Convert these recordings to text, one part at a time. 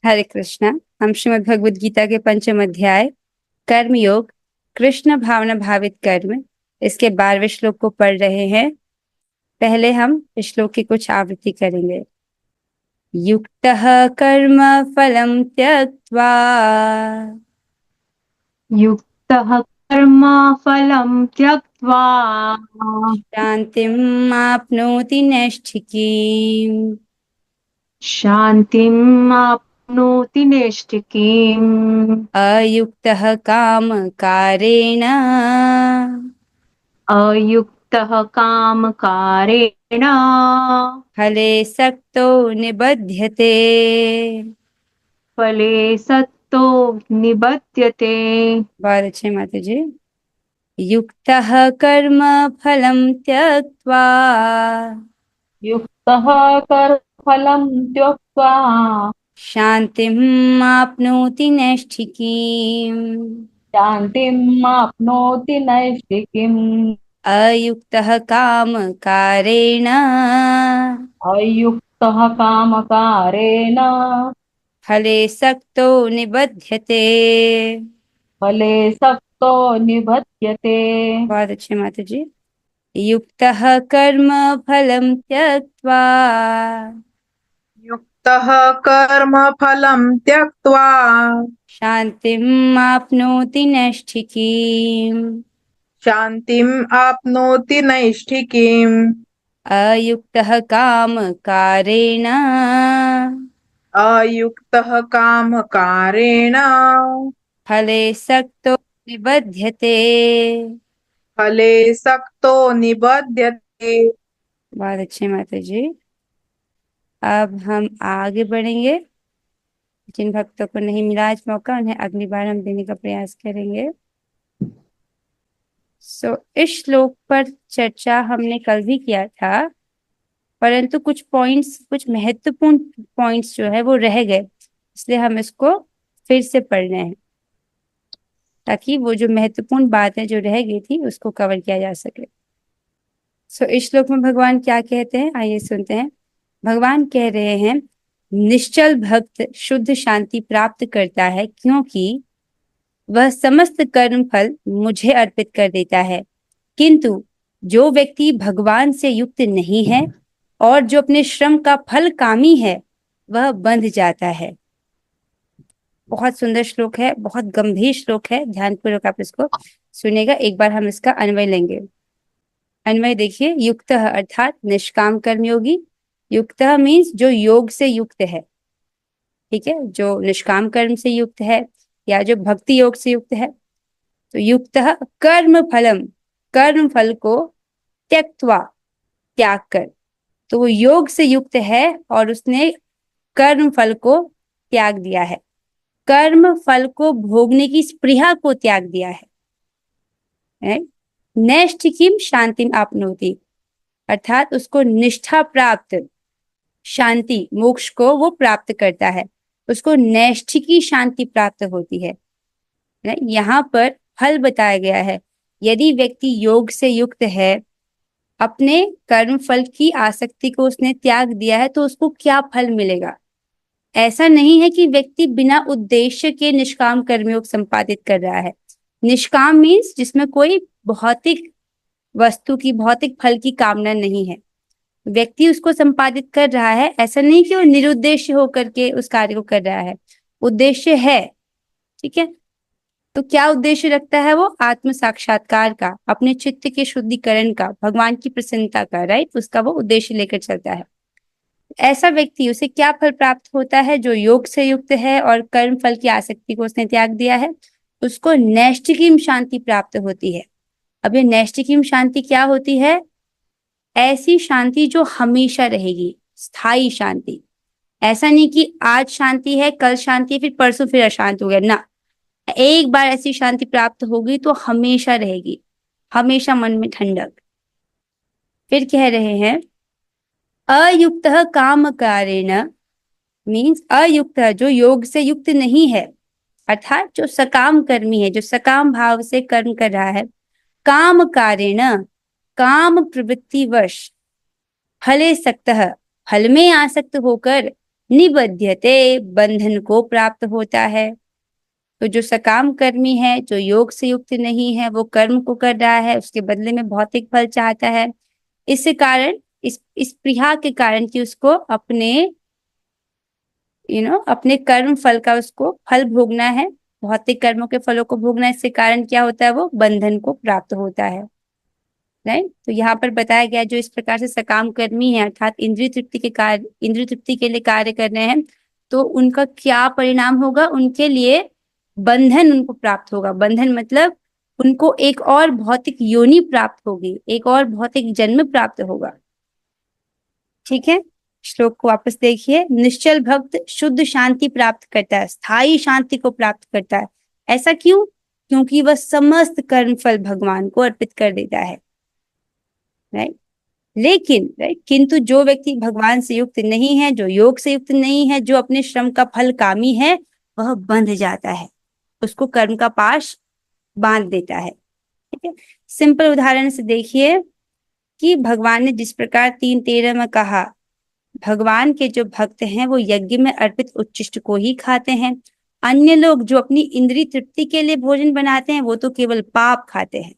हरे कृष्णा। हम श्रीमद् भगवद गीता के पंचम अध्याय कर्म योग कृष्ण भावना भावित कर्म इसके 12वें श्लोक को पढ़ रहे हैं। पहले हम इस श्लोक की कुछ आवृत्ति करेंगे। युक्तः कर्म फलं त्यक्त्वा युक्तः कर्म फलं त्यक्त्वा शान्तिम् आप्नोति नैष्ठिकीम्। शान्तिम् आप्नोति नैष्ठिकीम्। अयुक्तः कामकारेण अयुक्तः कामकारेण फले सक्तो निबध्यते। फले सक्तो निबध्यते। बहुत अच्छे माता जी। युक्तः कर्म फलं त्यक्त्वा युक्तः कर्मफलं त्यक्त्वा शान्तिम् आप्नोति नैष्ठिकीम्। शान्तिम् आप्नोति नैष्ठिकीम्। अयुक्तः कामकारेण अयुक्तः कामकारेण फले सक्तो निबध्यते। फले सक्तो निबध्यते। बहुत अच्छे माता जी। युक्तः कर्म फलं त्यक्त्वा युक्तः कर्मफलं त्यक्त्वा शान्तिम् आप्नोति नैष्ठिकीम्। शान्तिम् आप्नोति नैष्ठिकीम्। अयुक्तः कामकारेण अयुक्तः कामकारेण फले सक्तो निबध्यते। फले सक्तो निबध्यते। बहुत अच्छे माता जी। अब हम आगे बढ़ेंगे। जिन भक्तों को नहीं मिला आज मौका उन्हें अगली बार हम देने का प्रयास करेंगे। इस श्लोक पर चर्चा हमने कल भी किया था, परंतु कुछ महत्वपूर्ण पॉइंट्स जो है वो रह गए, इसलिए हम इसको फिर से पढ़ रहे हैं ताकि वो जो महत्वपूर्ण बातें जो रह गई थी उसको कवर किया जा सके। इस श्लोक में भगवान क्या कहते हैं, आइए सुनते हैं। भगवान कह रहे हैं, निश्चल भक्त शुद्ध शांति प्राप्त करता है क्योंकि वह समस्त कर्म फल मुझे अर्पित कर देता है, किंतु जो व्यक्ति भगवान से युक्त नहीं है और जो अपने श्रम का फल कामी है वह बंध जाता है। बहुत सुंदर श्लोक है, बहुत गंभीर श्लोक है, ध्यानपूर्वक आप इसको सुनेगा। एक बार हम इसका अन्वय लेंगे। अन्वय देखिए। युक्त अर्थात निष्काम कर्मयोगी। युक्त मीन्स जो योग से युक्त है, ठीक है, जो निष्काम कर्म से युक्त है या जो भक्ति योग से युक्त है। तो युक्त कर्म फलम, कर्म फल को त्यक्त्वा, त्याग कर। तो वो योग से युक्त है और उसने कर्म फल को त्याग दिया है, कर्म फल को भोगने की स्पृहा को त्याग दिया है। नैष्ठिकीम शांतिम आपनोति, अर्थात उसको निष्ठा प्राप्त शांति मोक्ष को वो प्राप्त करता है, उसको नैष्ठिकी शांति प्राप्त होती है। यहाँ पर फल बताया गया है। यदि व्यक्ति योग से युक्त है, अपने कर्म फल की आसक्ति को उसने त्याग दिया है, तो उसको क्या फल मिलेगा। ऐसा नहीं है कि व्यक्ति बिना उद्देश्य के निष्काम कर्मयोग संपादित कर रहा है। निष्काम मीन्स जिसमें कोई भौतिक वस्तु की, भौतिक फल की कामना नहीं है, व्यक्ति उसको संपादित कर रहा है। ऐसा नहीं कि वो निरुद्देश्य होकर के उस कार्य को कर रहा है, उद्देश्य है, ठीक है। तो क्या उद्देश्य रखता है वो, आत्म साक्षात्कार का, अपने चित्त के शुद्धिकरण का, भगवान की प्रसन्नता का, राइट, उसका वो उद्देश्य लेकर चलता है। ऐसा व्यक्ति, उसे क्या फल प्राप्त होता है, जो योग से युक्त है और कर्म फल की आसक्ति को उसने त्याग दिया है, उसको नैष्ठिकीम शांति प्राप्त होती है। अब ये नैष्ठिकीम शांति क्या होती है, ऐसी शांति जो हमेशा रहेगी, स्थायी शांति। ऐसा नहीं कि आज शांति है, कल शांति है, फिर परसों फिर अशांत हो गया ना। एक बार ऐसी शांति प्राप्त होगी तो हमेशा रहेगी, हमेशा मन में ठंडक। फिर कह रहे हैं, अयुक्त काम कारेण मीन्स अयुक्त, जो योग से युक्त नहीं है, अर्थात जो सकाम कर्मी है, जो सकाम भाव से कर्म कर रहा है, काम कारेण, काम प्रवृत्ति वश, फले सक्त, फल में आसक्त होकर, निबध्यते, बंधन को प्राप्त होता है। तो जो सकाम कर्मी है, जो योग से युक्त नहीं है, वो कर्म को कर रहा है, उसके बदले में भौतिक फल चाहता है। इसके कारण, इस प्रिया के कारण कि उसको अपने अपने कर्म फल का उसको फल भोगना है, भौतिक कर्मों के फलों को भोगना है, इसके कारण क्या होता है, वो बंधन को प्राप्त होता है। राइट। तो यहाँ पर बताया गया जो इस प्रकार से सकाम कर्मी है, अर्थात इंद्रिय तृप्ति के लिए कार्य कर रहे हैं, तो उनका क्या परिणाम होगा, उनके लिए बंधन उनको प्राप्त होगा। बंधन मतलब उनको एक और भौतिक योनि प्राप्त होगी, एक और भौतिक जन्म प्राप्त होगा। ठीक है, श्लोक को वापस देखिए। निश्चल भक्त शुद्ध शांति प्राप्त करता है, स्थायी शांति को प्राप्त करता है। ऐसा क्यों? क्योंकि वह समस्त कर्म फल भगवान को अर्पित कर देता है। राइट। लेकिन किंतु जो व्यक्ति भगवान से युक्त नहीं है, जो योग से युक्त नहीं है, जो अपने श्रम का फल कामी है, वह बंध जाता है, उसको कर्म का पाश बांध देता है। ठीक है, सिंपल उदाहरण से देखिए कि भगवान ने जिस प्रकार 3:13 में कहा, भगवान के जो भक्त हैं वो यज्ञ में अर्पित उच्छिष्ट को ही खाते हैं। अन्य लोग जो अपनी इंद्रिय तृप्ति के लिए भोजन बनाते हैं, वो तो केवल पाप खाते हैं।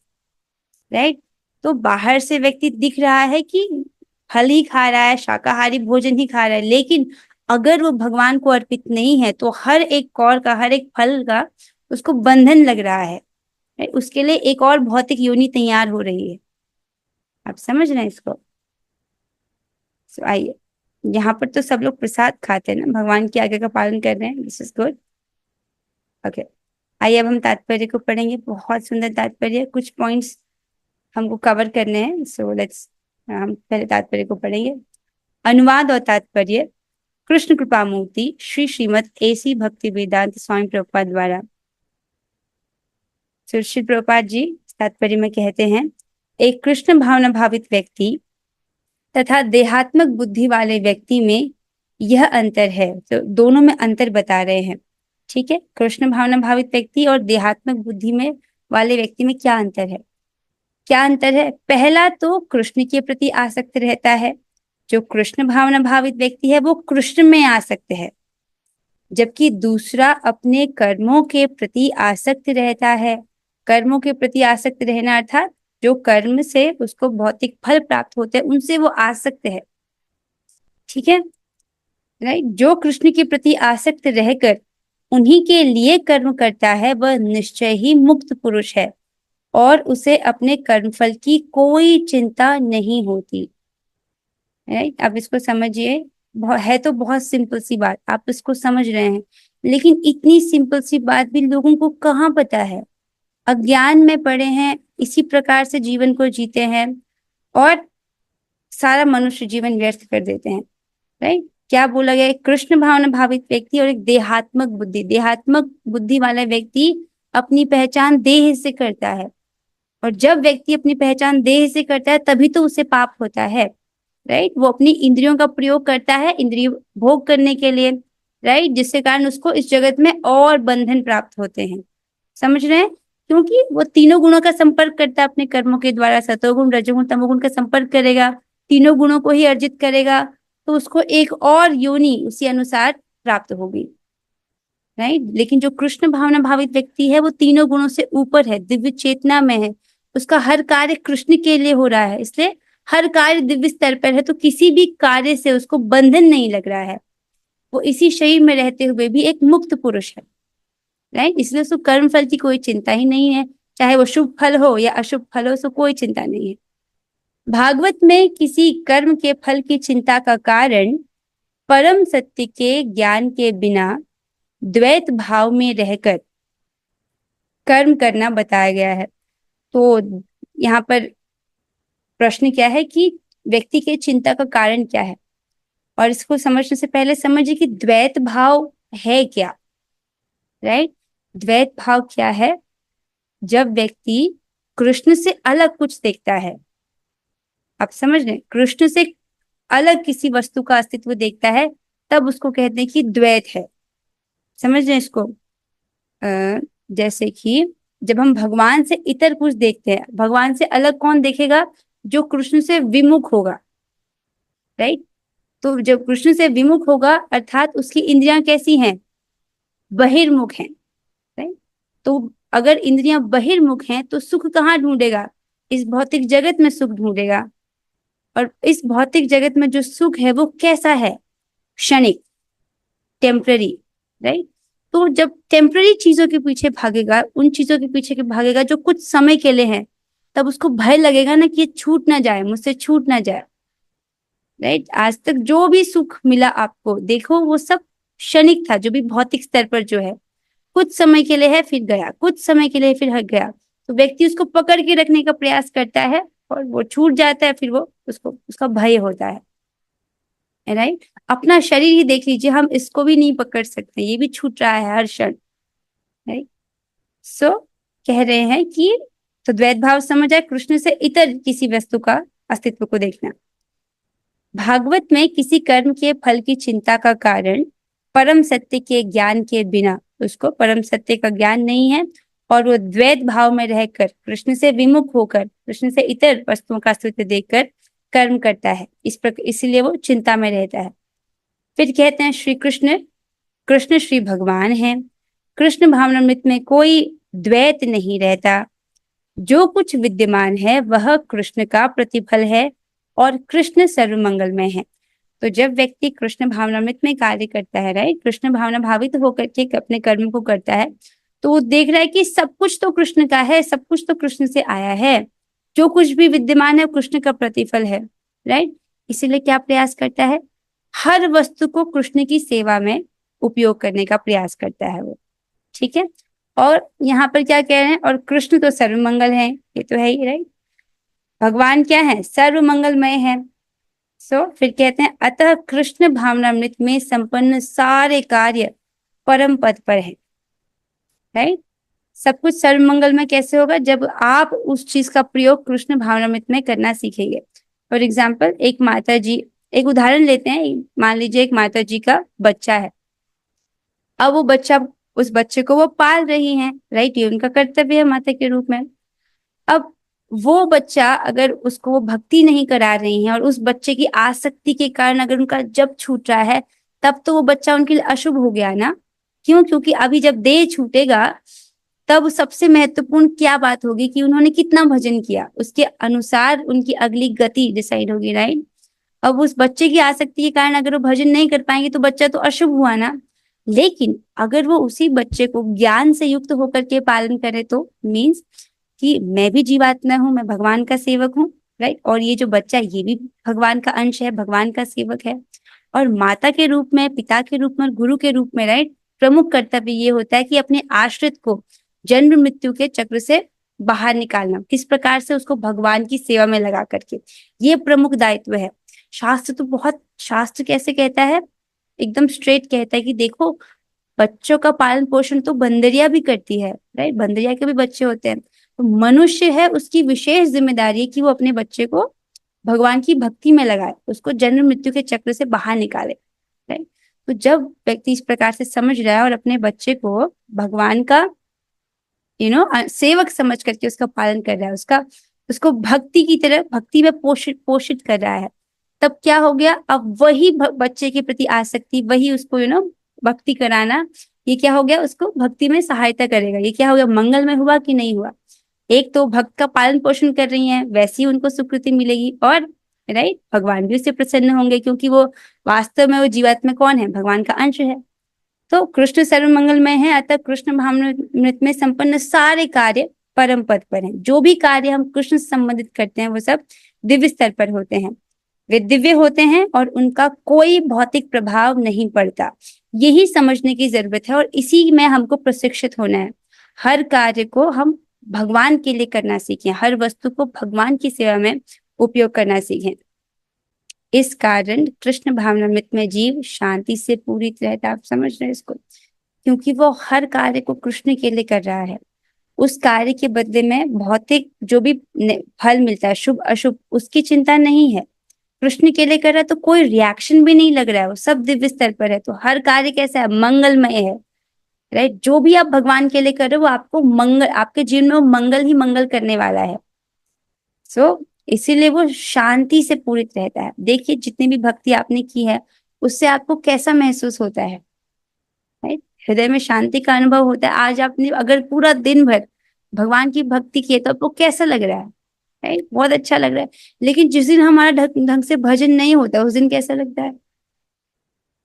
राइट। तो बाहर से व्यक्ति दिख रहा है कि फल ही खा रहा है, शाकाहारी भोजन ही खा रहा है, लेकिन अगर वो भगवान को अर्पित नहीं है तो हर एक कौर का, हर एक फल का उसको बंधन लग रहा है। उसके लिए एक और भौतिक योनि तैयार हो रही है। आप समझ रहे हैं इसको? आइए, यहाँ पर तो सब लोग प्रसाद खाते हैं ना, भगवान की आज्ञा का पालन कर रहे हैं, दिस इज गुड। ओके, आइए अब हम तात्पर्य को पढ़ेंगे। बहुत सुंदर तात्पर्य, कुछ पॉइंट्स हमको कवर करने हैं, सो लेट्स हम पहले तात्पर्य को पढ़ेंगे। अनुवाद और तात्पर्य कृष्ण कृपा मूर्ति श्री श्रीमद AC भक्ति वेदांत स्वामी प्रभुपाद द्वारा। श्री प्रभुपाद जी तात्पर्य में कहते हैं, एक कृष्ण भावना भावित व्यक्ति तथा देहात्मक बुद्धि वाले व्यक्ति में यह अंतर है। तो दोनों में अंतर बता रहे हैं। ठीक है, कृष्ण भावना भावित व्यक्ति और देहात्मक बुद्धि में वाले व्यक्ति में क्या अंतर है? क्या अंतर है? पहला तो कृष्ण के प्रति आसक्त रहता है। जो कृष्ण भावना भावित व्यक्ति है वो कृष्ण में आसक्त है, जबकि दूसरा अपने कर्मों के प्रति आसक्त रहता है। कर्मों के प्रति आसक्त रहना अर्थात जो कर्म से उसको भौतिक फल प्राप्त होते हैं उनसे वो आसक्त है। ठीक है, राइट। जो कृष्ण के प्रति आसक्त रहकर उन्हीं के लिए कर्म करता है वह निश्चय ही मुक्त पुरुष है और उसे अपने कर्मफल की कोई चिंता नहीं होती। राइट। अब इसको समझिए, है तो बहुत सिंपल सी बात, आप इसको समझ रहे हैं, लेकिन इतनी सिंपल सी बात भी लोगों को कहाँ पता है। अज्ञान में पड़े हैं, इसी प्रकार से जीवन को जीते हैं और सारा मनुष्य जीवन व्यर्थ कर देते हैं। राइट। क्या बोला गया? कृष्ण भावना भावित व्यक्ति और एक देहात्मक बुद्धि वाला व्यक्ति अपनी पहचान देह से करता है, और जब व्यक्ति अपनी पहचान देह से करता है तभी तो उसे पाप होता है। राइट। वो अपनी इंद्रियों का प्रयोग करता है इंद्रिय भोग करने के लिए। राइट, जिसके कारण उसको इस जगत में और बंधन प्राप्त होते हैं। समझ रहे हैं? क्योंकि वो तीनों गुणों का संपर्क करता है अपने कर्मों के द्वारा। सतोगुण, रजोगुण, तमोगुण का संपर्क करेगा, तीनों गुणों को ही अर्जित करेगा, तो उसको एक और योनि उसी अनुसार प्राप्त होगी। राइट। लेकिन जो कृष्ण भावना भावित व्यक्ति है वो तीनों गुणों से ऊपर है, दिव्य चेतना में है, उसका हर कार्य कृष्ण के लिए हो रहा है, इसलिए हर कार्य दिव्य स्तर पर है, तो किसी भी कार्य से उसको बंधन नहीं लग रहा है। वो इसी शरीर में रहते हुए भी एक मुक्त पुरुष है। राइट, इसलिए उसको कर्म फल की कोई चिंता ही नहीं है, चाहे वो शुभ फल हो या अशुभ फल हो, उसको कोई चिंता नहीं है। भागवत में किसी कर्म के फल की चिंता का कारण परम सत्य के ज्ञान के बिना द्वैत भाव में रहकर कर्म करना बताया गया है। तो यहाँ पर प्रश्न क्या है कि व्यक्ति के चिंता का कारण क्या है, और इसको समझने से पहले समझिए कि द्वैत भाव है क्या। राइट, द्वैत भाव क्या है? जब व्यक्ति कृष्ण से अलग कुछ देखता है, आप समझ रहे, कृष्ण से अलग किसी वस्तु का अस्तित्व देखता है, तब उसको कहते हैं कि द्वैत है। समझ रहे इसको? जैसे कि जब हम भगवान से इतर कुछ देखते हैं, भगवान से अलग कौन देखेगा? जो कृष्ण से विमुख होगा। राइट, तो जब कृष्ण से विमुख होगा अर्थात उसकी इंद्रियां कैसी हैं, बहिर्मुख हैं, राइट। तो अगर इंद्रियां बहिर्मुख हैं तो सुख कहाँ ढूंढेगा, इस भौतिक जगत में सुख ढूंढेगा। और इस भौतिक जगत में जो सुख है वो कैसा है, क्षणिक, टेम्पररी, राइट। तो जब टेम्पररी चीजों के पीछे भागेगा, उन चीजों के पीछे के भागेगा जो कुछ समय के लिए है, तब उसको भय लगेगा ना कि ये छूट ना जाए, मुझसे छूट ना जाए, राइट। आज तक जो भी सुख मिला आपको, देखो वो सब क्षणिक था, जो भी भौतिक स्तर पर जो है कुछ समय के लिए है फिर गया, कुछ समय के लिए फिर हट गया। तो व्यक्ति उसको पकड़ के रखने का प्रयास करता है और वो छूट जाता है, फिर वो उसको उसका भय होता है, राइट। अपना शरीर ही देख लीजिए, हम इसको भी नहीं पकड़ सकते, ये भी छूट रहा है हर क्षण, राइट। सो कह रहे हैं कि तो द्वैत भाव समझ आए, कृष्ण से इतर किसी वस्तु का अस्तित्व को देखना। भागवत में किसी कर्म के फल की चिंता का कारण परम सत्य के ज्ञान के बिना, उसको परम सत्य का ज्ञान नहीं है और वो द्वैत भाव में रहकर कृष्ण से विमुख होकर कृष्ण से इतर वस्तुओं का अस्तित्व देखकर कर्म करता है, इसलिए वो चिंता में रहता है। फिर कहते हैं श्री कृष्ण, कृष्ण श्री भगवान है, कृष्ण भावनामृत में कोई द्वैत नहीं रहता, जो कुछ विद्यमान है वह कृष्ण का प्रतिफल है और कृष्ण सर्वमंगलमय है। तो जब व्यक्ति कृष्ण भावनामृत में कार्य करता है, राइट, कृष्ण भावना भावित होकर के अपने कर्म को करता है, तो वो देख रहा है कि सब कुछ तो कृष्ण का है, सब कुछ तो कृष्ण से आया है, जो कुछ भी विद्यमान है कृष्ण का प्रतिफल है, राइट। इसीलिए क्या प्रयास करता है, हर वस्तु को कृष्ण की सेवा में उपयोग करने का प्रयास करता है वो, ठीक है। और यहाँ पर क्या कह रहे हैं, और कृष्ण तो सर्वमंगल है, ये तो है ही, राइट। भगवान क्या है, सर्वमंगलमय है। सो फिर कहते हैं अतः कृष्ण भावनामृत में संपन्न सारे कार्य परम पद पर है, राइट। सब कुछ सर्वमंगल में कैसे होगा, जब आप उस चीज का प्रयोग कृष्ण भावनामृत में करना सीखेंगे। फॉर एग्जाम्पल एक माता जी, एक उदाहरण लेते हैं, मान लीजिए एक माता जी का बच्चा है, अब वो बच्चा, उस बच्चे को वो पाल रही हैं, राइट, ये उनका कर्तव्य है माता के रूप में। अब वो बच्चा अगर उसको वो भक्ति नहीं करा रही हैं और उस बच्चे की आसक्ति के कारण अगर उनका जब छूट रहा है, तब तो वो बच्चा उनके लिए अशुभ हो गया ना। क्यों, क्योंकि अभी जब देह छूटेगा तब सबसे महत्वपूर्ण क्या बात होगी कि उन्होंने कितना भजन किया, उसके अनुसार उनकी अगली गति डिसाइड होगी, राइट। अब उस बच्चे की आसक्ति के कारण अगर वो भजन नहीं कर पाएंगे तो बच्चा तो अशुभ हुआ ना। लेकिन अगर वो उसी बच्चे को ज्ञान से युक्त होकर के पालन करे तो मीन्स कि मैं भी जीवात्मा हूँ, मैं भगवान का सेवक हूँ, राइट। और ये जो बच्चा ये भी भगवान का अंश है, भगवान का सेवक है। और माता के रूप में, पिता के रूप में और गुरु के रूप में, राइट, प्रमुख कर्तव्य ये होता है कि अपने आश्रित को जन्म मृत्यु के चक्र से बाहर निकालना, किस प्रकार से उसको भगवान की सेवा में लगा करके, ये प्रमुख दायित्व है। शास्त्र तो बहुत, शास्त्र कैसे कहता है, एकदम स्ट्रेट कहता है कि देखो बच्चों का पालन पोषण तो बंदरिया भी करती है, राइट, बंदरिया के भी बच्चे होते हैं। तो मनुष्य है, उसकी विशेष जिम्मेदारी है कि वो अपने बच्चे को भगवान की भक्ति में लगाए, उसको जन्म मृत्यु के चक्र से बाहर निकाले, राइट। तो जब व्यक्ति इस प्रकार से समझ रहा है और अपने बच्चे को भगवान का सेवक समझ करके उसका पालन कर रहा है, उसको भक्ति की तरह भक्ति में पोषित कर रहा है, तब क्या हो गया, अब वही बच्चे के प्रति आसक्ति, वही उसको भक्ति कराना, ये क्या हो गया, उसको भक्ति में सहायता करेगा। ये क्या हो गया, मंगल में हुआ कि नहीं हुआ। एक तो भक्त का पालन पोषण कर रही हैं, वैसी उनको सुकृति मिलेगी, और राइट भगवान भी उससे प्रसन्न होंगे क्योंकि वो वास्तव में वो जीवात्मा कौन है, भगवान का अंश है। तो कृष्ण सर्वमंगलमय है, अतः कृष्ण भावनामृत में संपन्न सारे कार्य परम पद पर हैं। जो भी कार्य हम कृष्ण से संबंधित करते हैं वो सब दिव्य स्तर पर होते हैं, वे दिव्य होते हैं और उनका कोई भौतिक प्रभाव नहीं पड़ता। यही समझने की जरूरत है और इसी में हमको प्रशिक्षित होना है। हर कार्य को हम भगवान के लिए करना सीखें, हर वस्तु को भगवान की सेवा में उपयोग करना सीखें। इस कारण कृष्ण भावनामृत में जीव शांति से पूरी रहता है। आप समझ रहे हैं इसको, क्योंकि वो हर कार्य को कृष्ण के लिए कर रहा है। उस कार्य के बदले में भौतिक जो भी फल मिलता है, शुभ अशुभ, उसकी चिंता नहीं है, कृष्ण के लिए कर रहा है तो कोई रिएक्शन भी नहीं लग रहा है, वो सब दिव्य स्तर पर है। तो हर कार्य कैसा है, मंगलमय है, राइट। जो भी आप भगवान के लिए कर रहे हो वो आपको मंगल, आपके जीवन में वो मंगल ही मंगल करने वाला है। सो इसीलिए वो शांति से पूरित रहता है। देखिए जितनी भी भक्ति आपने की है उससे आपको कैसा महसूस होता है, राइट? हृदय में शांति का अनुभव होता है। आज आपने अगर पूरा दिन भर भगवान की भक्ति की है तो आपको कैसा लग रहा है, राइट? बहुत अच्छा लग रहा है। लेकिन जिस दिन हमारा ढंग से भजन नहीं होता उस दिन कैसा लगता है?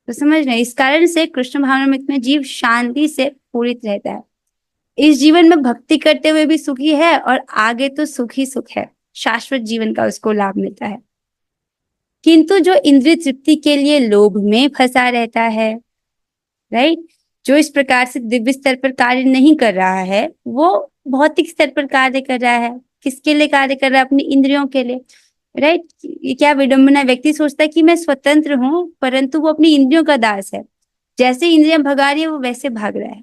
तो समझ रहे हैं, इस कारण से कृष्ण भावनामृत में जीव शांति से पूरित रहता है। इस जीवन में भक्ति करते हुए भी सुखी है और आगे तो सुख ही सुख है, शाश्वत जीवन का उसको लाभ मिलता है। किंतु जो इंद्रिय तृप्ति के लिए लोभ में फंसा रहता है, राइट, जो इस प्रकार से दिव्य स्तर पर कार्य नहीं कर रहा है, वो भौतिक स्तर पर कार्य कर रहा है। किसके लिए कार्य कर रहा है? अपनी इंद्रियों के लिए, राइट। ये क्या विडंबना, व्यक्ति सोचता है कि मैं स्वतंत्र हूं, परंतु वो अपनी इंद्रियों का दास है। जैसे इंद्रियां भगा रही है वो वैसे भाग रहा है।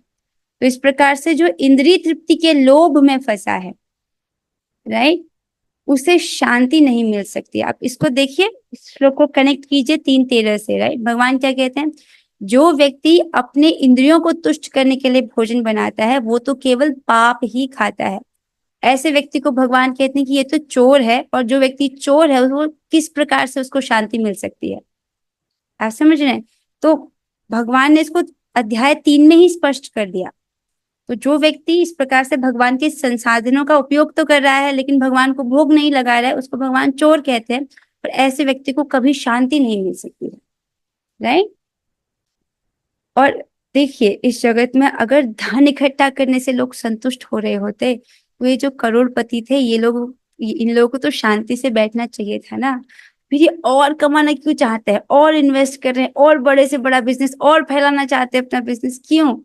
तो इस प्रकार से जो इंद्रिय तृप्ति के लोभ में फंसा है, राइट, उसे शांति नहीं मिल सकती। आप इसको देखिए, श्लोक को कनेक्ट कीजिए 3:13 से, राइट। भगवान क्या कहते हैं? जो व्यक्ति अपने इंद्रियों को तुष्ट करने के लिए भोजन बनाता है वो तो केवल पाप ही खाता है। ऐसे व्यक्ति को भगवान कहते हैं कि ये तो चोर है, और जो व्यक्ति चोर है वो किस प्रकार से उसको शांति मिल सकती है? आप समझ रहे हैं? तो भगवान ने इसको अध्याय 3 में ही स्पष्ट कर दिया। तो जो व्यक्ति इस प्रकार से भगवान के संसाधनों का उपयोग तो कर रहा है लेकिन भगवान को भोग नहीं लगा रहा है, उसको भगवान चोर कहते हैं। पर ऐसे व्यक्ति को कभी शांति नहीं मिल सकती है, राइट। और देखिए इस जगत में अगर धन इकट्ठा करने से लोग संतुष्ट हो रहे होते तो ये जो करोड़पति थे ये लोग, इन लोगों को तो शांति से बैठना चाहिए था ना। फिर ये और कमाना क्यों चाहते हैं, और इन्वेस्ट कर रहे हैं, और बड़े से बड़ा बिजनेस और फैलाना चाहते हैं अपना बिजनेस, क्यों?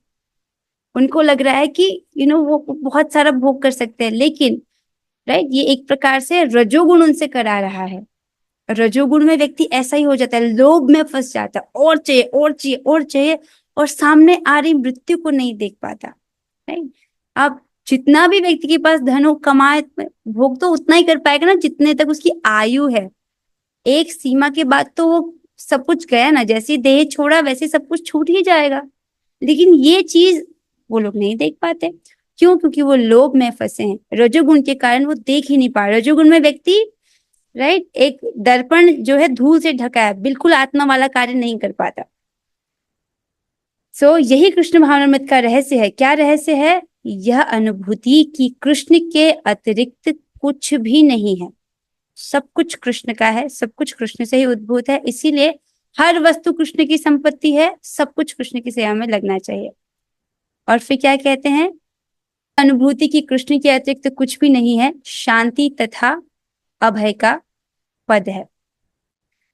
उनको लग रहा है कि वो बहुत सारा भोग कर सकते हैं। लेकिन राइट, ये एक प्रकार से रजोगुण उनसे करा रहा है। रजोगुण में व्यक्ति ऐसा ही हो जाता है, लोभ में फंस जाता है, और चाहिए और चाहिए और चाहिए, और सामने आ रही मृत्यु को नहीं देख पाता, राइट। अब जितना भी व्यक्ति के पास धन हो, कमाए, भोग तो उतना ही कर पाएगा ना जितने तक उसकी आयु है। एक सीमा के बाद तो वो सब कुछ गया ना, जैसे देह छोड़ा वैसे सब कुछ छूट ही जाएगा। लेकिन ये चीज वो लोग नहीं देख पाते। क्यों? क्योंकि वो लोभ में फंसे हैं। रजोगुण के कारण वो देख ही नहीं पा रहे। रजोगुण में व्यक्ति, राइट, एक दर्पण जो है धूल से ढका है, बिल्कुल आत्मा वाला कार्य नहीं कर पाता। यही कृष्ण भावनामृत का रहस्य है। क्या रहस्य है? यह अनुभूति कि कृष्ण के अतिरिक्त कुछ भी नहीं है, सब कुछ कृष्ण का है, सब कुछ कृष्ण से ही उद्भूत है। इसीलिए हर वस्तु कृष्ण की संपत्ति है, सब कुछ कृष्ण की सेवा में लगना चाहिए। और फिर क्या कहते हैं? अनुभूति की कृष्ण के अतिरिक्त कुछ भी नहीं है, शांति तथा अभय का पद है।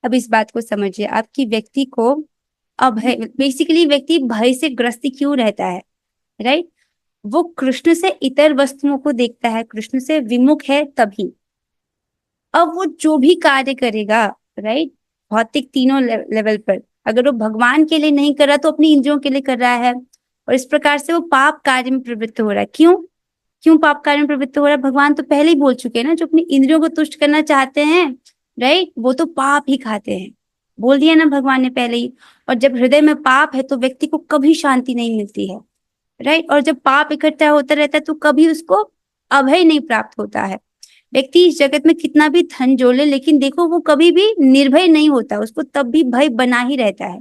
अब इस बात को समझिए, आपकी व्यक्ति को अभय, बेसिकली व्यक्ति भय से ग्रस्त क्यों रहता है, राइट? वो कृष्ण से इतर वस्तुओं को देखता है, कृष्ण से विमुख है तभी। अब वो जो भी कार्य करेगा, राइट, भौतिक तीनों लेवल पर, अगर वो भगवान के लिए नहीं कर रहा तो अपनी इंद्रियों के लिए कर रहा है, और इस प्रकार से वो पाप कार्य में प्रवृत्त हो रहा है। क्यों क्यों पाप कार्य में प्रवृत्त हो रहा है? भगवान तो पहले ही बोल चुके हैं ना, जो अपनी इंद्रियों को तुष्ट करना चाहते हैं, राइट, वो तो पाप ही खाते हैं, बोल दिया ना भगवान ने पहले ही। और जब हृदय में पाप है तो व्यक्ति को कभी शांति नहीं मिलती है, राइट। और जब पाप इकट्ठा होता रहता है तो कभी उसको अभय नहीं प्राप्त होता है। व्यक्ति इस जगत में कितना भी धन जोड़ ले, लेकिन देखो वो कभी भी निर्भय नहीं होता, उसको तब भी भय बना ही रहता है,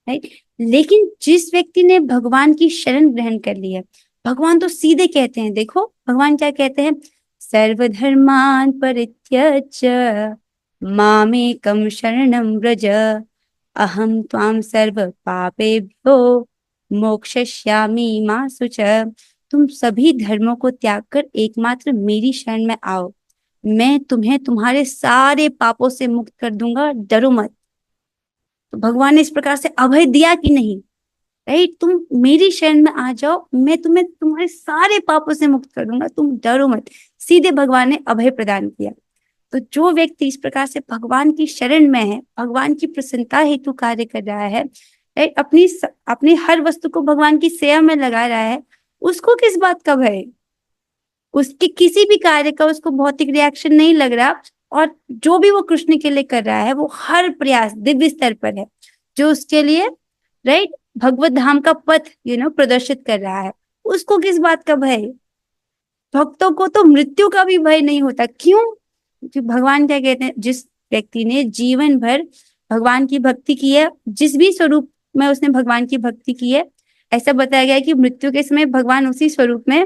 राइट। लेकिन जिस व्यक्ति ने भगवान की शरण ग्रहण कर ली है, भगवान तो सीधे कहते हैं, देखो भगवान क्या कहते हैं? सर्वधर्मान परित्यज्य मामेकं शरणं व्रज अहम त्वां सर्व पापेभ्यो मोक्षयिष्यामि मा शुचः। तुम सभी धर्मों को त्याग कर एकमात्र मेरी शरण में आओ, मैं तुम्हें तुम्हारे सारे पापों से मुक्त कर दूंगा, डरो मत। तो भगवान ने इस प्रकार से अभय दिया कि नहीं, राइट? तुम मेरी शरण में आ जाओ, मैं तुम्हें तुम्हारे सारे पापों से मुक्त कर दूंगा, तुम डरो मत। सीधे भगवान ने अभय प्रदान किया। तो जो व्यक्ति इस प्रकार से भगवान की शरण में है, भगवान की प्रसन्नता हेतु कार्य कर रहा है, राइट, अपनी हर वस्तु को भगवान की सेवा में लगा रहा है, उसको किस बात का भय? उसके किसी भी कार्य का उसको भौतिक रिएक्शन नहीं लग रहा। और जो भी वो कृष्ण के लिए कर रहा है वो हर प्रयास दिव्य स्तर पर है, जो उसके लिए, राइट, भगवत धाम का पथ प्रदर्शित कर रहा है, उसको किस बात का भय? भक्तों को तो मृत्यु का भी भय नहीं होता। क्यों? कि भगवान क्या कहते हैं, जिस व्यक्ति ने जीवन भर भगवान की भक्ति की है, जिस भी स्वरूप में उसने भगवान की भक्ति की है, ऐसा बताया गया है कि मृत्यु के समय भगवान उसी स्वरूप में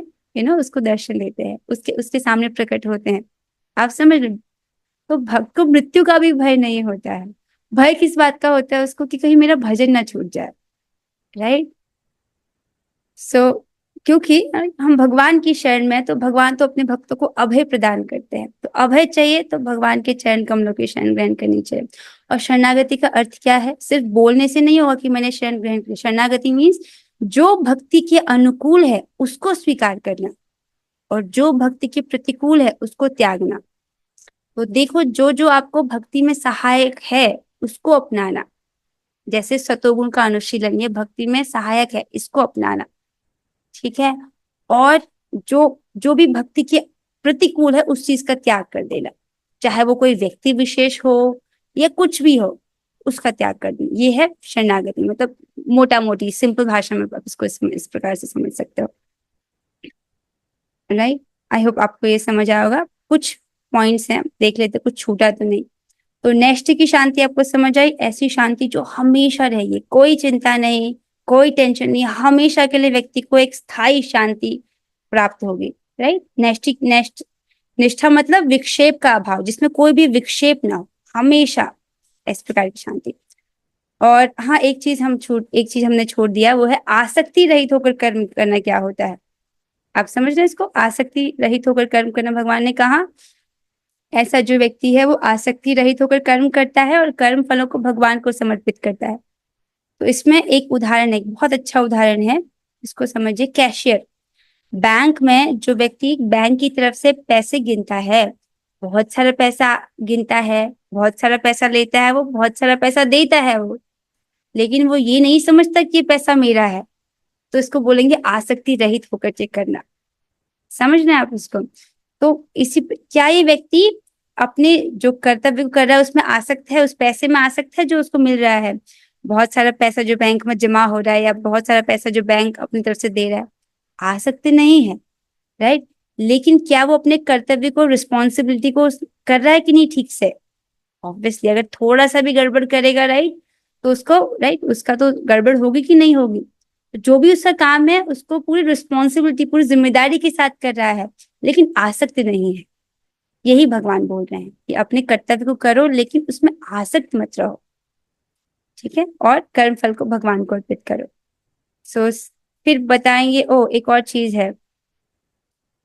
उसको दर्शन देते हैं, उसके उसके सामने प्रकट होते हैं। आप समझ रहे हो? तो भक्त को मृत्यु का भी भय नहीं होता है। भय किस बात का होता है उसको, कि कहीं मेरा भजन ना छूट जाए, राइट। सो क्योंकि हम भगवान की शरण में हैं, तो भगवान तो अपने भक्तों को अभय प्रदान करते हैं। तो अभय चाहिए तो भगवान के चरण कमलों की शरण ग्रहण करनी चाहिए। और शरणागति का अर्थ क्या है? सिर्फ बोलने से नहीं होगा कि मैंने शरण ग्रहण की। शरणागति मीन्स जो भक्ति के अनुकूल है उसको स्वीकार करना, और जो भक्ति के प्रतिकूल है उसको त्यागना। तो देखो, जो जो आपको भक्ति में सहायक है उसको अपनाना। जैसे सतोगुण का अनुशीलन, ये भक्ति में सहायक है, इसको अपनाना, ठीक है। और जो जो भी भक्ति के प्रतिकूल है उस चीज का त्याग कर देना, चाहे वो कोई व्यक्ति विशेष हो या कुछ भी हो, उसका त्याग कर देना। ये है शरणागति। मतलब मोटा मोटी सिंपल भाषा में आप इसको इस प्रकार से समझ सकते हो, राइट। आई होप आपको ये समझ आया होगा। कुछ पॉइंट्स हैं, देख लेते, कुछ छूटा तो नहीं। तो नेक्स्ट की शांति आपको समझ आई? ऐसी शांति जो हमेशा रहेगी, कोई चिंता नहीं, कोई टेंशन नहीं, हमेशा के लिए व्यक्ति को एक स्थायी शांति प्राप्त होगी, राइट। नेक्स्ट निष्ठा मतलब विक्षेप का अभाव, जिसमें कोई भी विक्षेप ना हो, हमेशा इस प्रकार की शांति। और हाँ, एक चीज हमने छोड़ दिया, वो है आसक्ति रहित होकर कर्म करना क्या होता है। आप समझ रहे हैं इसको? आसक्ति रहित होकर कर्म करना, भगवान ने कहा ऐसा जो व्यक्ति है वो आसक्ति रहित होकर कर्म करता है और कर्म फलों को भगवान को समर्पित करता है। तो इसमें एक उदाहरण है, एक बहुत अच्छा उदाहरण है, इसको समझिए। कैशियर, बैंक में जो व्यक्ति बैंक की तरफ से पैसे गिनता है, बहुत सारा पैसा गिनता है, बहुत सारा पैसा लेता है, वो बहुत सारा पैसा देता है वो, लेकिन वो ये नहीं समझता कि ये पैसा मेरा है, तो इसको बोलेंगे आसक्ति रहित होकर चेक करना। समझ रहे हैं आप इसको? तो क्या ये व्यक्ति अपने जो कर्तव्य को कर रहा है उसमें आसक्त है, उस पैसे में आसक्त है जो उसको मिल रहा है? बहुत सारा पैसा जो बैंक में जमा हो रहा है या बहुत सारा पैसा जो बैंक अपनी तरफ से दे रहा है, आसक्त नहीं है, राइट। लेकिन क्या वो अपने कर्तव्य को, रिस्पॉन्सिबिलिटी को कर रहा है कि नहीं ठीक से? ऑब्वियसली अगर थोड़ा सा भी गड़बड़ करेगा, राइट, तो उसको, राइट, उसका तो गड़बड़ होगी कि नहीं होगी। तो जो भी उसका काम है उसको पूरी रिस्पॉन्सिबिलिटी, पूरी जिम्मेदारी के साथ कर रहा है, लेकिन आसक्त नहीं है। यही भगवान बोल रहे हैं कि अपने कर्तव्य को करो लेकिन उसमें आसक्त मत रहो, ठीक है। और कर्म फल को भगवान को अर्पित करो। सो फिर बताएंगे, एक और चीज है,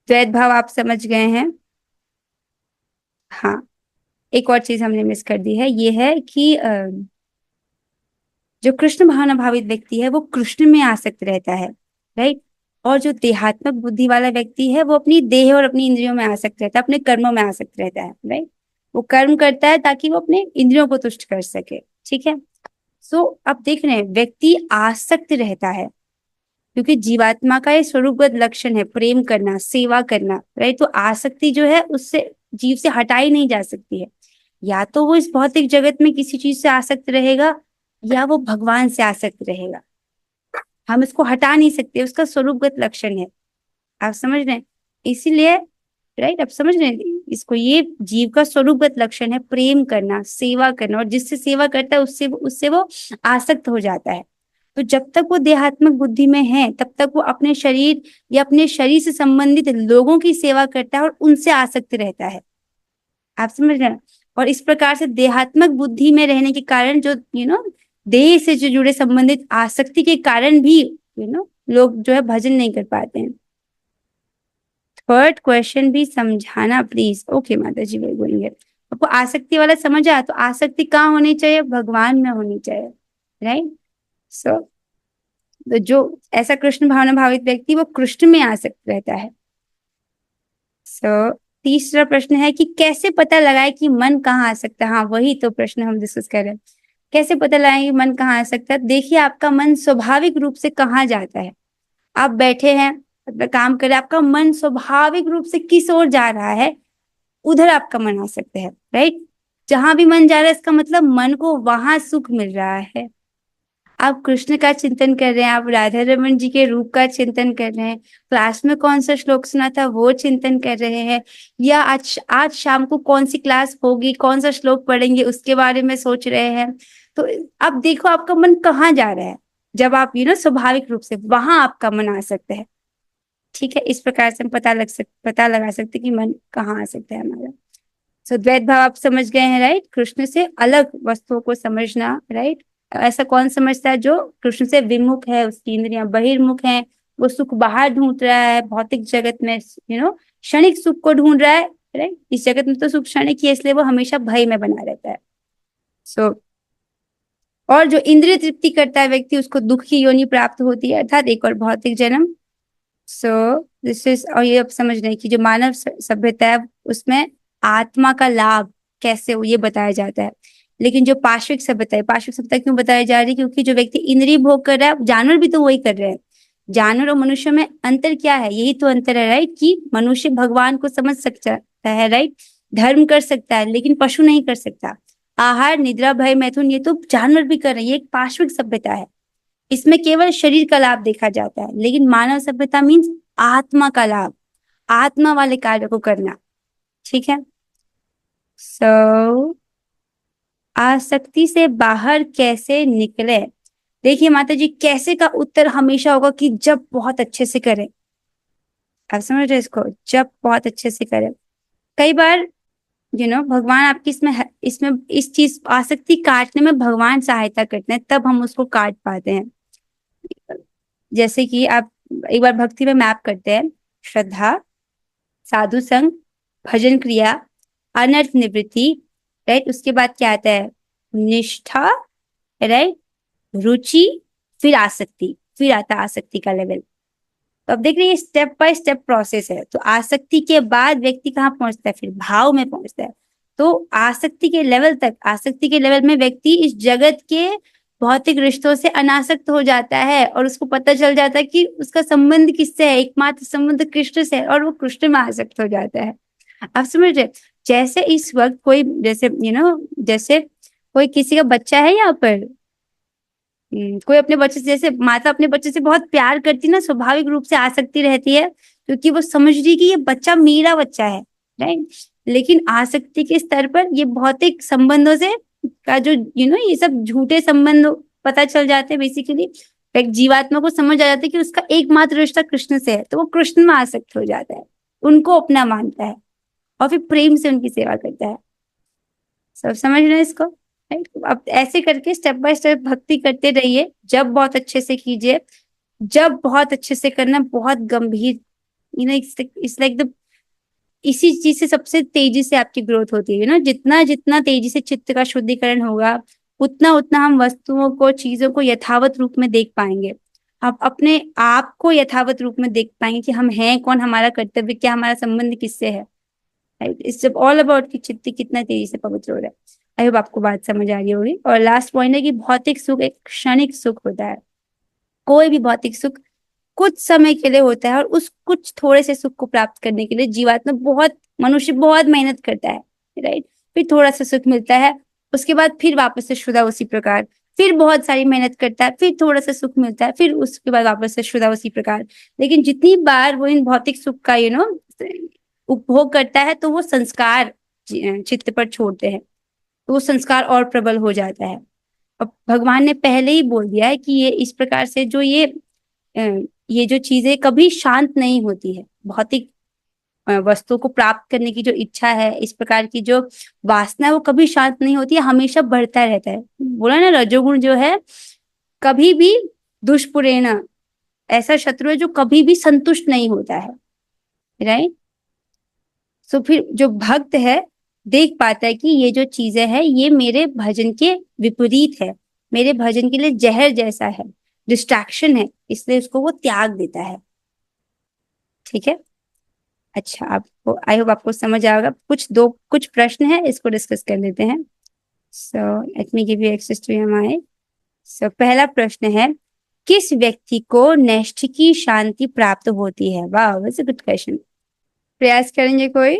द्वैत भाव आप समझ गए हैं। हाँ, एक और चीज हमने मिस कर दी है, ये है कि जो कृष्ण भावना भावित व्यक्ति है वो कृष्ण में आसक्त रहता है, राइट। और जो देहात्मक बुद्धि वाला व्यक्ति है वो अपनी देह और अपनी इंद्रियों में आसक्त रहता है, अपने कर्मों में आसक्त रहता है, राइट। वो कर्म करता है ताकि वो अपने इंद्रियों को तुष्ट कर सके, ठीक है। सो अब देख रहे हैं, व्यक्ति आसक्त रहता है क्योंकि जीवात्मा का ये स्वरूपगत लक्षण है प्रेम करना, सेवा करना, राइट। तो आसक्ति जो है उससे जीव से हटाई नहीं जा सकती है। या तो वो इस भौतिक जगत में किसी चीज से आसक्त रहेगा या वो भगवान से आसक्त रहेगा, हम इसको हटा नहीं सकते, उसका स्वरूपगत लक्षण है। आप समझ रहे हैं? इसीलिए, राइट, आप समझ रहे हैं इसको, ये जीव का स्वरूपगत लक्षण है प्रेम करना, सेवा करना, और जिससे सेवा करता है उससे वो आसक्त हो जाता है। तो जब तक वो देहात्मक बुद्धि में है तब तक वो अपने शरीर या अपने शरीर से संबंधित लोगों की सेवा करता है और उनसे आसक्त रहता है। आप समझ रहे हैं? और इस प्रकार से देहात्मक बुद्धि में रहने के कारण जो देह से जो जुड़े संबंधित आसक्ति के कारण भी लोग जो है भजन नहीं कर पाते हैं। थर्ड क्वेश्चन भी समझाना प्लीज। ओके माता जी, वही बोलेंगे। आपको आसक्ति वाला समझ आया? तो आसक्ति कहाँ होनी चाहिए? भगवान में होनी चाहिए, राइट। सो तो जो ऐसा कृष्ण भावना भावित व्यक्ति वो कृष्ण में आसक्त रहता है। सो तीसरा प्रश्न है कि कैसे पता लगाए कि मन कहाँ आ सकता है। हाँ, वही तो प्रश्न हम डिस्कस कर रहे हैं, कैसे पता लगाए कि मन कहाँ आ सकता है। देखिए, आपका मन स्वाभाविक रूप से कहाँ जाता है। आप बैठे हैं, अपना काम कर रहे हैं, आपका मन स्वाभाविक रूप से किस ओर जा रहा है, उधर आपका मन आ सकता है, राइट। जहां भी मन जा रहा है इसका मतलब मन को वहां सुख मिल रहा है। आप कृष्ण का चिंतन कर रहे हैं, आप राधा रमन जी के रूप का चिंतन कर रहे हैं, क्लास में कौन सा श्लोक सुना था वो चिंतन कर रहे हैं, या आज आज शाम को कौन सी क्लास होगी, कौन सा श्लोक पढ़ेंगे उसके बारे में सोच रहे हैं, तो अब देखो आपका मन कहाँ जा रहा है। जब आप स्वाभाविक रूप से वहां आपका मन आ सकता है। ठीक है, इस प्रकार से हम पता लगा सकते हैं कि मन कहाँ आ सकता है हमारा। सो द्वैत भाव आप समझ गए हैं, राइट। कृष्ण से अलग वस्तुओं को समझना, राइट। ऐसा कौन समझता है जो कृष्ण से विमुख है, उसकी इंद्रियां बहिर्मुख हैं, वो सुख बाहर ढूंढ रहा है भौतिक जगत में, क्षणिक सुख को ढूंढ रहा है, राइट। इस जगत में तो सुख क्षणिक ही है, इसलिए वो हमेशा भय में बना रहता है। सो और जो इंद्रिय तृप्ति करता है व्यक्ति, उसको दुख की योनि प्राप्त होती है, अर्थात एक और भौतिक जन्म। सो दिस इज, और ये अब समझ रहे हैं कि जो मानव सभ्यता है उसमें आत्मा का लाभ कैसे हो ये बताया जाता है। लेकिन जो पार्श्विक सभ्यता है, पार्श्विक सभ्यता क्यों बताई जा रही है? क्योंकि जो व्यक्ति इंद्रिय भोग कर रहा है, जानवर भी तो वही कर रहे हैं। जानवर और मनुष्य में अंतर क्या है? यही तो अंतर है, राइट, कि मनुष्य भगवान को समझ सकता है, राइट, धर्म कर सकता है, लेकिन पशु नहीं कर सकता। आहार, निद्रा, भय, मैथुन ये तो जानवर भी कर रहे हैं, ये एक पार्श्विक सभ्यता है। इसमें केवल शरीर का लाभ देखा जाता है, लेकिन मानव सभ्यता मीन्स आत्मा का लाभ, आत्मा वाले कार्य को करना। ठीक है। सो आसक्ति से बाहर कैसे निकले? देखिए माता जी, कैसे का उत्तर हमेशा होगा कि जब बहुत अच्छे से करें। आप समझ रहे इसको? जब बहुत अच्छे से करें। कई बार भगवान आपकी इसमें इस चीज आसक्ति काटने में भगवान सहायता करते हैं, तब हम उसको काट पाते हैं। जैसे कि आप एक बार भक्ति में मैप करते हैं, श्रद्धा, साधु संग, भजन क्रिया, अनर्थ निवृत्ति, राइट। उसके बाद क्या आता है? निष्ठा, राइट, रुचि, फिर आसक्ति, फिर आता आसक्ति का लेवल। तो अब देख रहे हैं स्टेप बाय स्टेप प्रोसेस है। तो आसक्ति के बाद व्यक्ति कहाँ पहुंचता है? फिर भाव में पहुंचता है। तो आसक्ति के लेवल तक, आसक्ति के लेवल में व्यक्ति इस जगत के भौतिक रिश्तों से अनासक्त हो जाता है, और उसको पता चल जाता है कि उसका संबंध किससे है, एकमात्र संबंध कृष्ण से है, और वो कृष्ण में आसक्त हो जाता है। आप समझ रहे? जैसे इस वक्त कोई, जैसे जैसे कोई किसी का बच्चा है यहाँ पर, कोई अपने बच्चे से, जैसे माता अपने बच्चे से बहुत प्यार करती ना, स्वाभाविक रूप से आसक्ति रहती है, क्योंकि वो समझ रही कि ये बच्चा मेरा बच्चा है, राइट। लेकिन आसक्ति के स्तर पर ये भौतिक संबंधों से का जो ये सब झूठे संबंध पता चल जाते हैं। बेसिकली एक जीवात्मा को समझ आ जाता है कि उसका एकमात्र रिश्ता कृष्ण से है, तो वो कृष्ण में आसक्त हो जाता है, उनको अपना मानता है, और फिर प्रेम से उनकी सेवा करता है। सब समझ रहे हैं इसको? अब ऐसे करके स्टेप बाय स्टेप भक्ति करते रहिए। जब बहुत अच्छे से कीजिए, जब बहुत अच्छे से करना, बहुत गंभीर, इट्स लाइक द, इसी चीज से सबसे तेजी से आपकी ग्रोथ होती है। जितना जितना तेजी से चित्त का शुद्धिकरण होगा, उतना उतना हम वस्तुओं को, चीजों को यथावत रूप में देख पाएंगे। आप अपने आप को यथावत रूप में देख पाएंगे कि हम हैं कौन, हमारा कर्तव्य क्या, हमारा संबंध किससे है, राइट। इट्स ऑल अबाउट कि चित्त कितना तेजी से पवित्र हो रहा है। आई होप आपको बात समझ आ रही होगी। और लास्ट पॉइंट है कि भौतिक सुख एक क्षणिक सुख होता है। कोई भी भौतिक सुख कुछ समय के लिए होता है, और उस कुछ थोड़े से सुख को प्राप्त करने के लिए जीवात्मा मनुष्य बहुत मेहनत करता है, राइट। फिर थोड़ा सा सुख मिलता है, उसके बाद फिर वापस से शुदा उसी प्रकार, फिर बहुत सारी मेहनत करता है, फिर थोड़ा सा सुख मिलता है, फिर उसके बाद वापस से शुदा उसी प्रकार। लेकिन जितनी बार वो इन भौतिक सुख का उपभोग करता है, तो वो संस्कार चित्त पर छोड़ते हैं, तो वो संस्कार और प्रबल हो जाता है। अब भगवान ने पहले ही बोल दिया है कि ये इस प्रकार से जो ये जो चीजें कभी शांत नहीं होती है, भौतिक वस्तु को प्राप्त करने की जो इच्छा है, इस प्रकार की जो वासना है, वो कभी शांत नहीं होती है, हमेशा बढ़ता रहता है। बोला ना, रजोगुण जो है कभी भी दुष्पुरेण, ऐसा शत्रु है जो कभी भी संतुष्ट नहीं होता है, राइट। सो फिर जो भक्त है देख पाता है कि ये जो चीजें हैं ये मेरे भजन के विपरीत है, मेरे भजन के लिए जहर जैसा है, डिस्ट्रैक्शन है, इसलिए उसको वो त्याग देता है। ठीक है। अच्छा, आपको आई होप आपको समझ आएगा। कुछ प्रश्न है, इसको डिस्कस कर लेते हैं। So let me give you access to your mind. So पहला प्रश्न है, किस व्यक्ति को नैष्ठिकी शांति प्राप्त होती है? वाह, दैट्स अ गुड क्वेश्चन। प्रयास करेंगे कोई?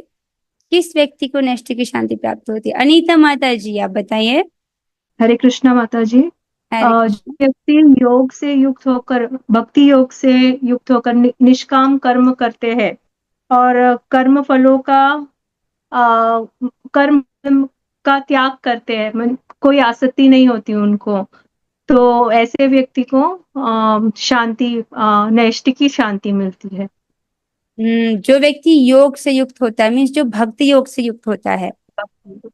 किस व्यक्ति को नैष्ठिकी शांति प्राप्त होती है? अनीता माता जी, आप बताइए। हरे कृष्णा माता जी। हरे कृष्ण। व्यक्ति योग से युक्त होकर, भक्ति योग से युक्त होकर निष्काम कर्म करते हैं और कर्म फलों का कर्म का त्याग करते हैं, कोई आसक्ति नहीं होती उनको, तो ऐसे व्यक्ति को शांति, नैष्ठिकी शांति मिलती है। जो व्यक्ति योग से युक्त होता है, मीन्स जो भक्ति योग से युक्त होता है,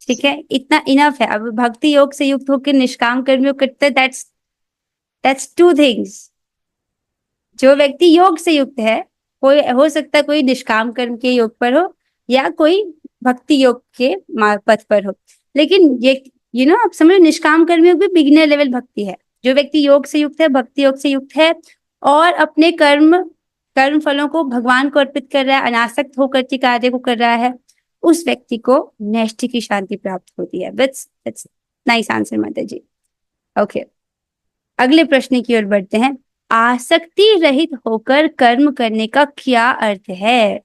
ठीक है, इतना इनफ है। अब भक्ति योग से युक्त होकर निष्काम कर्म करते हैं, दैट्स टू थिंग्स। जो व्यक्ति योग से युक्त है, कोई हो सकता है कोई निष्काम कर्म के योग पर हो या कोई भक्ति योग के पथ पर हो, लेकिन ये आप समझो निष्काम कर्म योग भी बिगिनर लेवल भक्ति है। जो व्यक्ति योग से युक्त है, भक्ति योग से युक्त है और अपने कर्म फलों को भगवान को अर्पित कर रहा है, अनासक्त होकर के कार्य को कर रहा है, उस व्यक्ति को नैष्ठिक की शांति प्राप्त होती है। That's नाइस आंसर माता जी। ओके, अगले प्रश्न की ओर बढ़ते हैं। आसक्ति रहित होकर कर्म करने का क्या अर्थ है?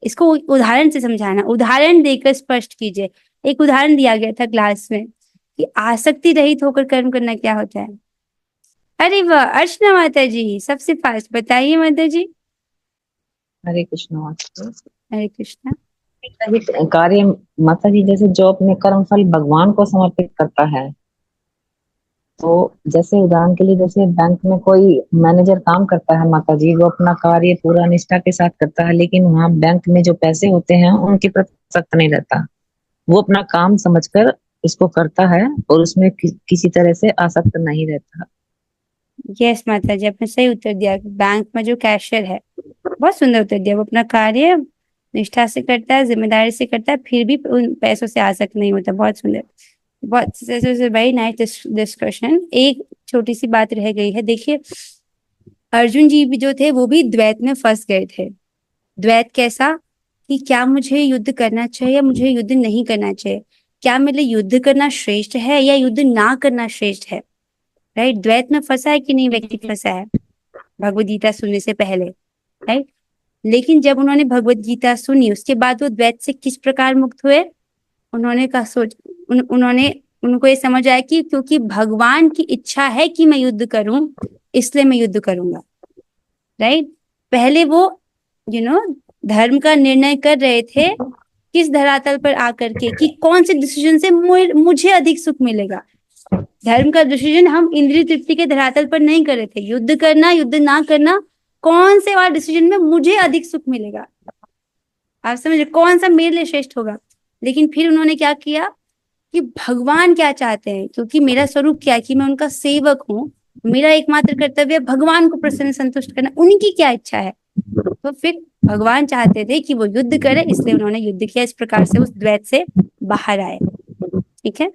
इसको उदाहरण से समझाना, उदाहरण देकर स्पष्ट कीजिए। एक उदाहरण दिया गया था क्लास में कि आसक्ति रहित होकर कर्म करना क्या होता है। अरे वाह, अर्चना माता जी सबसे फास्ट, बताइए माता जी। हरे कृष्ण माता जी। हरे कृष्णा। कार्य माता जी, जैसे जो अपने कर्म फल भगवान को समर्पित करता है, तो जैसे उदाहरण के लिए जैसे बैंक में कोई मैनेजर काम करता है माता जी, वो अपना कार्य पूरा निष्ठा के साथ करता है, लेकिन वहाँ बैंक में जो पैसे होते हैं उनके प्रति आसक्त नहीं रहता। वो अपना काम समझकर इसको करता है और उसमें किसी तरह से आसक्त नहीं रहता। यस माता जी, आपने सही उत्तर दिया। बैंक में जो कैशियर है, बहुत सुंदर उत्तर दिया। वो अपना कार्य निष्ठा से करता है, जिम्मेदारी से करता है, फिर भी उन पैसों से आसक्त नहीं होता। बहुत सुंदर, बहुत वेरी नाइस डिस्कशन। एक छोटी सी बात रह गई है। देखिए, अर्जुन जी भी जो थे वो भी द्वैत में फंस गए थे। द्वैत कैसा कि क्या मुझे युद्ध करना चाहिए या मुझे युद्ध नहीं करना चाहिए, क्या मेरे लिए युद्ध करना श्रेष्ठ है या युद्ध ना करना श्रेष्ठ है। राइट, द्वैत में फंसा है कि नहीं व्यक्ति फंसा है भगवद गीता सुनने से पहले। राइट, लेकिन जब उन्होंने भगवद गीता सुनी उसके बाद वो द्वैत से किस प्रकार मुक्त हुए। उन्होंने उनको ये समझ आया कि क्योंकि भगवान की इच्छा है कि मैं युद्ध करूं, इसलिए मैं युद्ध करूंगा। राइट, पहले वो धर्म का निर्णय कर रहे थे किस धरातल पर आकर के कि कौन से डिसीजन से मुझे अधिक सुख मिलेगा। धर्म का डिसीजन हम इंद्रिय तृप्ति के धरातल पर नहीं कर रहे थे। युद्ध करना, युद्ध ना करना, कौन से वाले डिसीजन में मुझे अधिक सुख मिलेगा, आप समझे, कौन सा मेरे लिए श्रेष्ठ होगा। लेकिन फिर उन्होंने क्या किया कि भगवान क्या चाहते हैं, क्योंकि मेरा स्वरूप क्या है कि मैं उनका सेवक हूँ, मेरा एकमात्र कर्तव्य भगवान को प्रसन्न संतुष्ट करना, उनकी क्या इच्छा है। तो फिर भगवान चाहते थे कि वो युद्ध करे, इसलिए उन्होंने युद्ध किया। इस प्रकार से उस द्वैत से बाहर आए। ठीक है,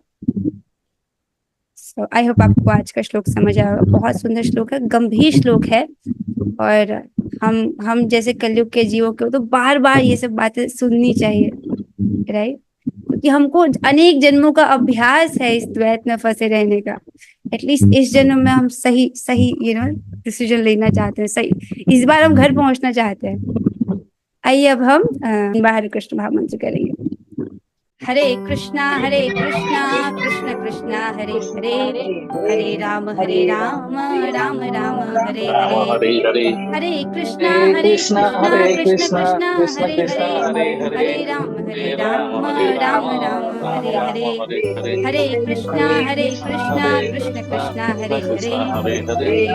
सो आई होप आपको आज का श्लोक समझ आया। बहुत सुंदर श्लोक है, गंभीर श्लोक है, और हम जैसे कलयुग के जीवों को तो बार बार ये सब बातें सुननी चाहिए। राइट, क्योंकि हमको अनेक जन्मों का अभ्यास है इस द्वैत में फंसे रहने का। एटलीस्ट इस जन्म में हम सही डिसीजन लेना चाहते हैं, सही इस बार हम घर पहुंचना चाहते हैं। आइए अब हम बाहर कृष्ण भाव मंत्र करेंगे। हरे कृष्णा कृष्ण कृष्णा हरे हरे, हरे राम राम राम हरे हरे, हरे कृष्णा कृष्ण कृष्णा हरे हरे, हरे राम राम राम हरे हरे, हरे कृष्णा कृष्ण कृष्णा हरे हरे, हरे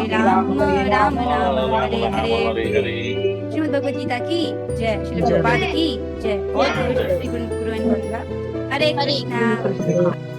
राम राम राम हरे हरे। श्रीमद् भगवद गीता की जय, श्री प्रभुपाद की जय। और श्री गुरु हरे कृष्णा।